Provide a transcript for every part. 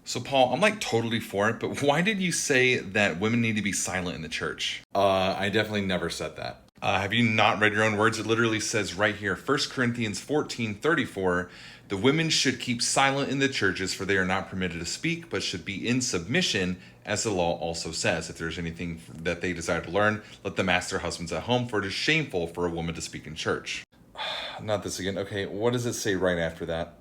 So, Paul, I'm like totally for it, but why did you say that women need to be silent in the church? I definitely never said that. Have you not read your own words? It literally says right here, 1 Corinthians 14:34, the women should keep silent in the churches, for they are not permitted to speak, but should be in submission, as the law also says. If there's anything that they desire to learn, let them ask their husbands at home, for it is shameful for a woman to speak in church. Not this again. Okay, what does it say right after that?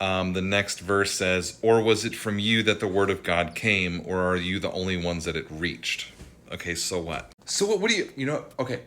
The next verse says, or was it from you that the word of God came, or are you the only ones that it reached? Okay, so what? So what do okay,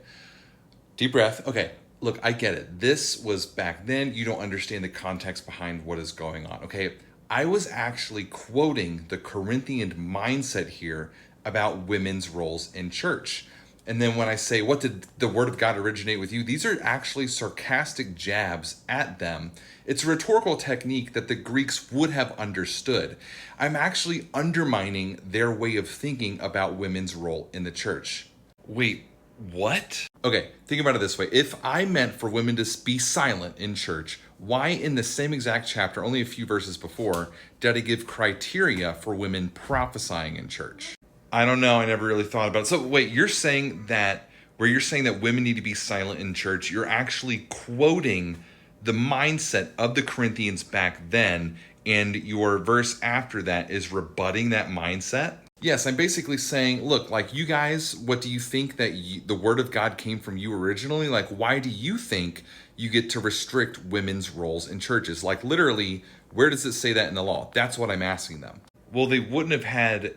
deep breath. Okay, look, I get it. This was back then. You don't understand the context behind what is going on. Okay, I was actually quoting the Corinthian mindset here about women's roles in church. And then when I say, what did the word of God originate with you? These are actually sarcastic jabs at them. It's a rhetorical technique that the Greeks would have understood. I'm actually undermining their way of thinking about women's role in the church. Wait, what? Okay, think about it this way. If I meant for women to be silent in church, why in the same exact chapter, only a few verses before, did I give criteria for women prophesying in church? I don't know. I never really thought about it. So wait, you're saying that where you're saying that women need to be silent in church, you're actually quoting the mindset of the Corinthians back then, and your verse after that is rebutting that mindset? Yes, I'm basically saying, look, like you guys, what do you think that the word of God came from you originally? Like, why do you think you get to restrict women's roles in churches? Like, literally, where does it say that in the law? That's what I'm asking them. Well, they wouldn't have had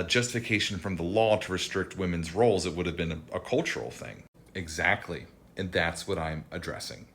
justification from the law to restrict women's roles. It would have been a cultural thing. Exactly. And that's what I'm addressing.